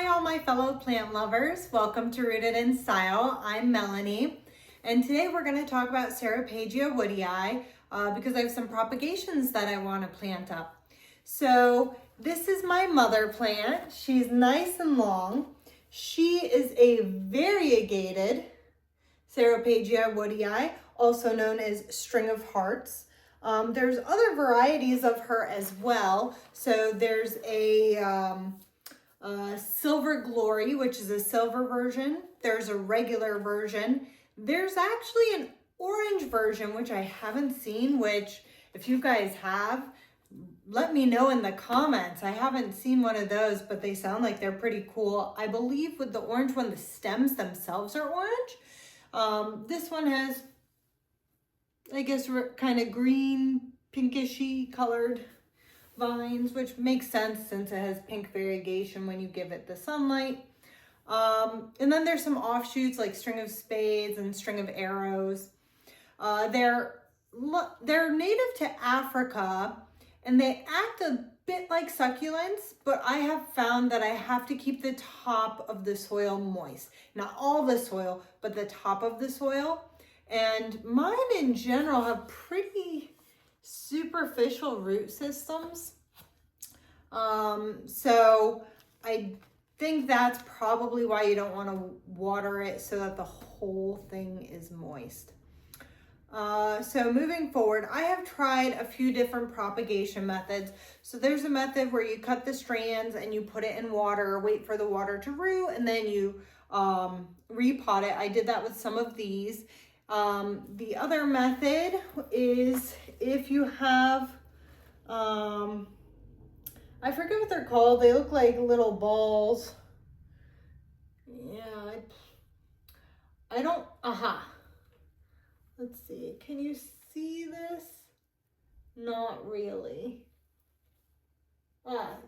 Hi all my fellow plant lovers, welcome to Rooted in Style. I'm Melanie, and today we're going to talk about Ceropegia woodii because I have some propagations that I want to plant up. So this is my mother plant. She's nice and long. She is a variegated Ceropegia woodii, also known as string of hearts. There's other varieties of her as well. So there's a Silver Glory, which is a silver version. There's a regular version. There's actually an orange version, which I haven't seen, which if you guys have, let me know in the comments. I haven't seen one of those, but they sound like they're pretty cool. I believe with the orange one, the stems themselves are orange. This one has, I guess, kind of green, pinkishy colored vines, which makes sense since it has pink variegation when you give it the sunlight. And then there's some offshoots like string of spades and string of arrows. They're native to Africa and they act a bit like succulents, but I have found that I have to keep the top of the soil moist. Not all the soil, but the top of the soil. And mine in general have pretty superficial root systems. So I think that's probably why you don't want to water it so that the whole thing is moist. So moving forward, I have tried a few different propagation methods. So there's a method where you cut the strands and you put it in water, wait for the water to root, and then you repot it. I did that with some of these. The other method is if you have, I forget what they're called. They look like little balls. Yeah, I don't, let's see. Can you see this? Not really.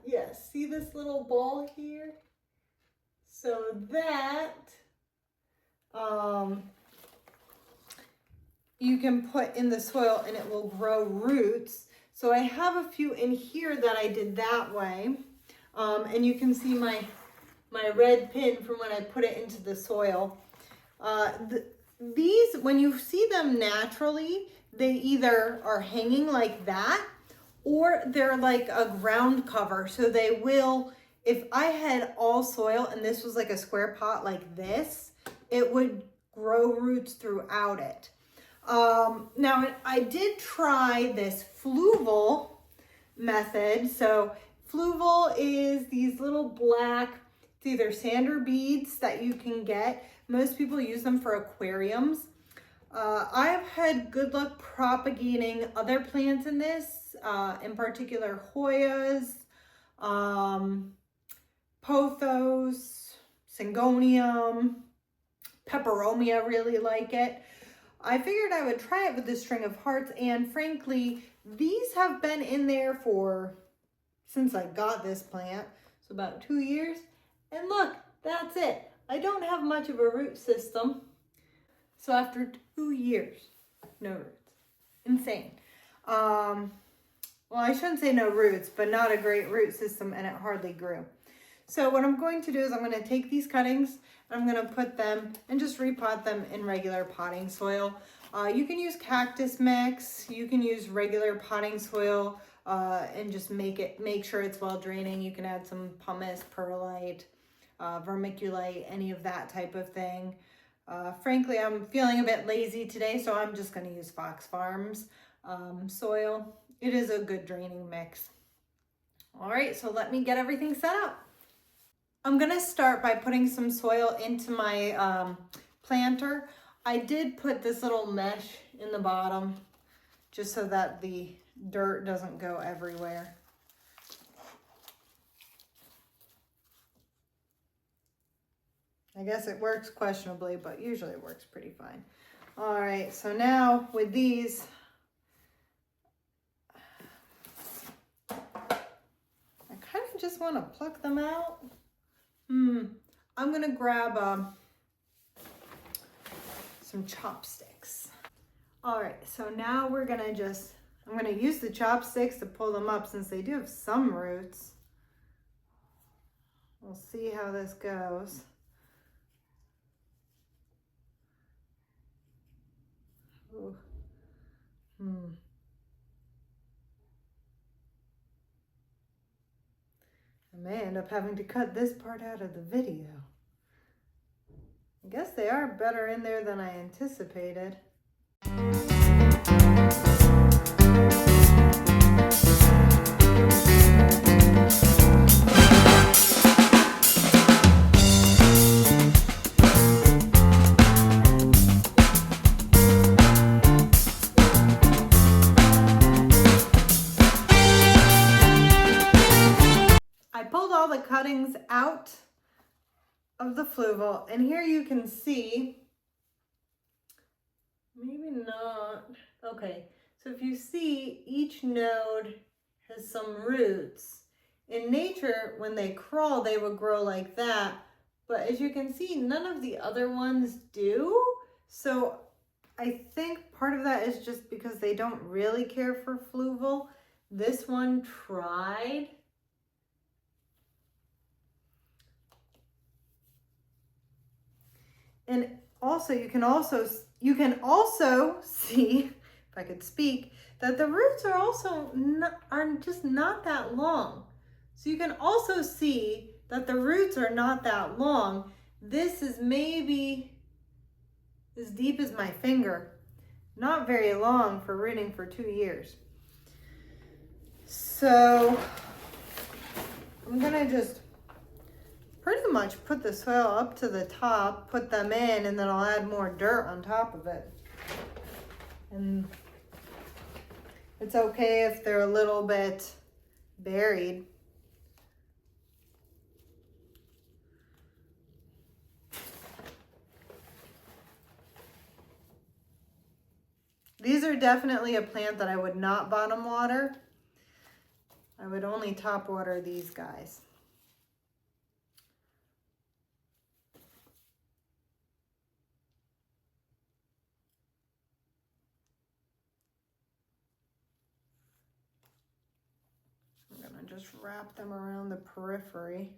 Yes, see this little ball here? So that, you can put in the soil and it will grow roots. So I have a few in here that I did that way. And you can see my red pin from when I put it into the soil. These, when you see them naturally, they either are hanging like that or they're like a ground cover. So they will, if I had all soil and this was like a square pot like this, it would grow roots throughout it. Now I did try this Fluval method. So Fluval is these little black, it's either sand or beads that you can get. Most people use them for aquariums. I've had good luck propagating other plants in this, in particular Hoyas, pothos, syngonium, peperomia really like it. I figured I would try it with the string of hearts, and frankly, these have been in there since I got this plant, so about 2 years. And look, that's it. I don't have much of a root system. So after 2 years, no roots. Insane. Well, I shouldn't say no roots, but not a great root system, and it hardly grew. So what I'm going to do is I'm going to take these cuttings and I'm going to put them and just repot them in regular potting soil. You can use cactus mix, you can use regular potting soil and just make sure it's well draining. You can add some pumice, perlite, vermiculite, any of that type of thing. Frankly, I'm feeling a bit lazy today, so I'm just going to use Fox Farms soil. It is a good draining mix. All right, so let me get everything set up. I'm gonna start by putting some soil into my planter. I did put this little mesh in the bottom just so that the dirt doesn't go everywhere. I guess it works questionably, but usually it works pretty fine. All right, so now with these, I kind of just want to pluck them out. I'm gonna grab some chopsticks. All right, so now we're gonna I'm gonna use the chopsticks to pull them up since they do have some roots. We'll see how this goes. Ooh. I may end up having to cut this part out of the video. I guess they are better in there than I anticipated. I pulled all the cuttings out of the Fluval, and here you can see, maybe not, okay, so if you see each node has some roots. In nature, when they crawl, they would grow like that, but as you can see, none of the other ones do. So I think part of that is just because they don't really care for Fluval. This one tried. And also, you can also see, if I could speak, that the roots are also just not that long. So you can also see that the roots are not that long. This is maybe as deep as my finger. Not very long for rooting for 2 years. So I'm gonna just pretty much put the soil up to the top, put them in, and then I'll add more dirt on top of it. And it's okay if they're a little bit buried. These are definitely a plant that I would not bottom water. I would only top water these guys. Just wrap them around the periphery.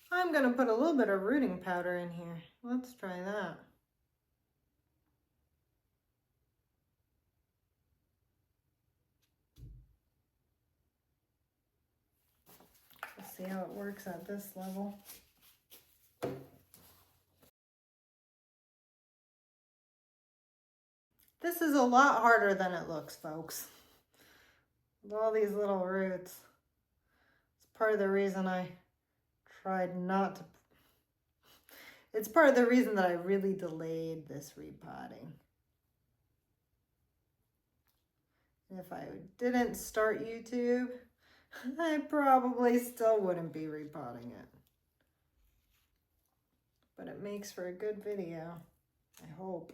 I'm gonna put a little bit of rooting powder in here. Let's try that. See how it works at this level. This is a lot harder than it looks, folks. With all these little roots. It's part of the reason I tried not to. It's part of the reason that I really delayed this repotting. If I didn't start YouTube, I probably still wouldn't be repotting it. But it makes for a good video, I hope.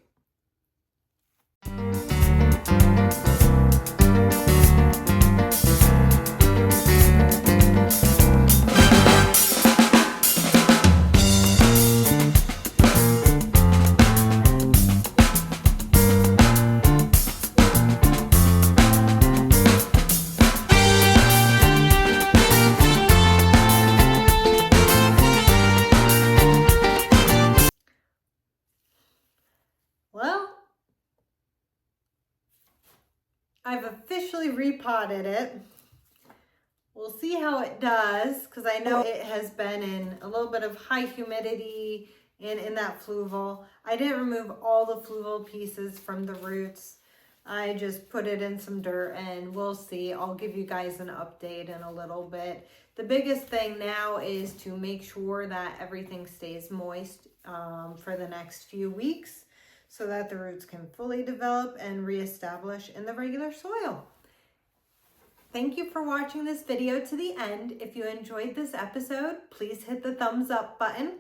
I've officially repotted it. We'll see how it does, because I know it has been in a little bit of high humidity and in that Fluval. I didn't remove all the Fluval pieces from the roots. I just put it in some dirt, and we'll see. I'll give you guys an update in a little bit. The biggest thing now is to make sure that everything stays moist for the next few weeks, so that the roots can fully develop and reestablish in the regular soil. Thank you for watching this video to the end. If you enjoyed this episode, please hit the thumbs up button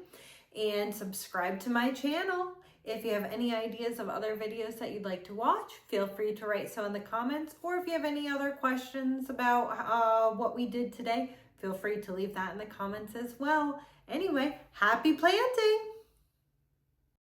and subscribe to my channel. If you have any ideas of other videos that you'd like to watch, feel free to write so in the comments. Or if you have any other questions about what we did today, feel free to leave that in the comments as well. Anyway, happy planting!